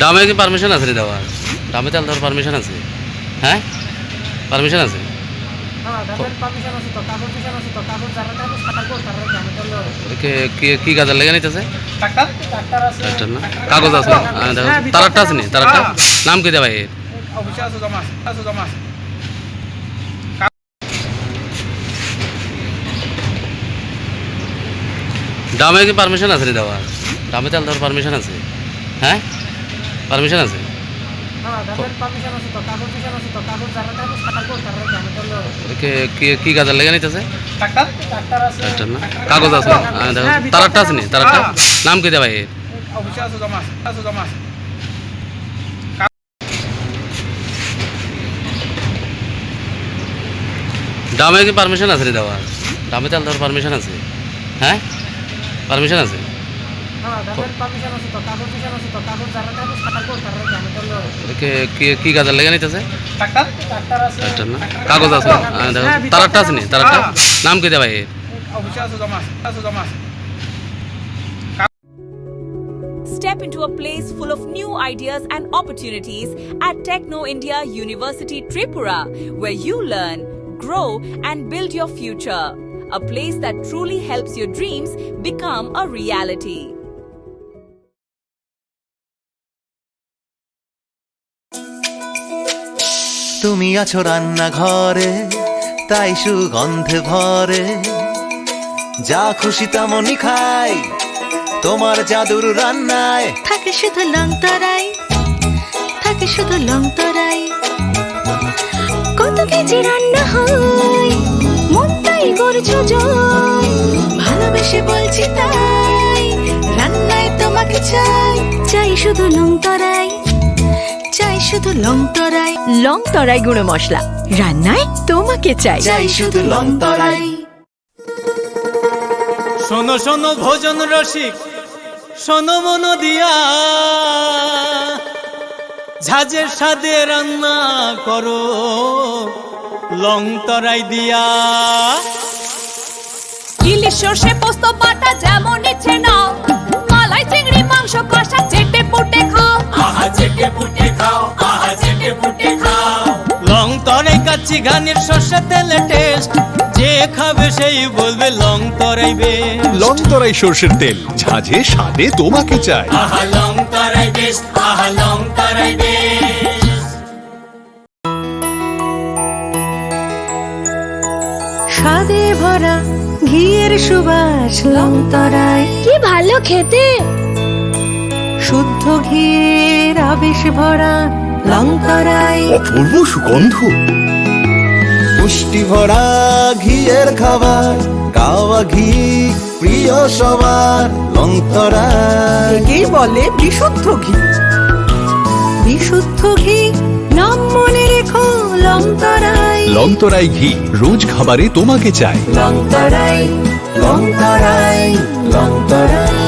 ডামে কি পারমিশন আছে রে দেওয়ার? ডামে তেল দেওয়ার পারমিশন আছে? হ্যাঁ, পারমিশন আছে। কি কাজের লেগে নিতেছে? না কাগজ আছে, তারারটা আছে নি? তারারটা নাম কি দে ভাই? ডামে কি পারমিশন আছে রে দেওয়ার? ডামে তেল দেওয়ার পারমিশন আছে? হ্যাঁ, পারমিশন আছে। কি কাজের লেগে নিতেছে? না কাগজ আছে, তারারটা আছে নি? তারারটা নাম কি দে ভাই? ডামে কি পারমিশন আছে রে দেওয়ার? ডামে তেল দেওয়ার পারমিশন আছে? হ্যাঁ, পারমিশন আছে। কি কাজের লেগে নিতেছে? না কাগজ আছে, তারারটা আছে নি? তারারটা নাম কি দে ভাই? Step into a place full of new ideas and opportunities at Techno India University Tripura, where you learn, grow, and build your future. A place that truly helps your dreams become a reality. তুমি আছো রান্না ঘরে, তাই সুগন্ধে ভরে, যা খুশি তেমনই খাই তোমার জাদুর রান্নায়। থাকে শুধু লং তরাই, থাকে শুধু লং তরাই, কত কেজি রান্না হয় মন তাই করছো জয়, ভালোবেসে বলছি তাই রান্নায় তোমাকে চাই, চাই শুধু লং তরাই, চাই শুধু লং তরাই, লং তরাই গুঁড়ো মশলা রান্নায় তোমাকে চাই, চাই শুধু লং তরাই। শোনো শোনো ভোজন রসিক, শোনো মন দিয়া, ঝাঁঝের স্বাদে রান্না করো লং তরাই দিয়া। ইলিশ সর্ষে পোস্ত বাটা যেমন ইচ্ছে নাও, মালাই চিংড়ি মাংস কষা চেটে পুটে খাও, আহা চেটে পুটে খাও, আহা চেটে পুটে খাও। লং তরাই কাচ্চি ঘানির সর্ষে তেলে টেস্ট, যে খাবে সেই বলবে লং তরাই বেশ। লং তরাই সরষের তেল, ঝাঁঝে স্বাদে তোমাকে চাই। আহা লং তরাই বেশ, আহা লং তরাই বেশ। স্বাদে ভরা ঘিয়ের সুবাস লং তরাই, কি ভালো খেতে, শুদ্ধ ঘিয়ের আবেশ ভরা লং তরাই, অপূর্ব সুগন্ধ, পুষ্টি ভরা ঘিয়ের খাবার, গাওয়া ঘি প্রিয় সবার, লং তরাই। কি বলে বিশুদ্ধ ঘি, বিশুদ্ধ ঘি নাম মনে রেখো লং তরাই, লং তরাই ঘি রোজ খাবারে তোমাকে চাই। লং তরাই, লং তরাই, লং তরাই।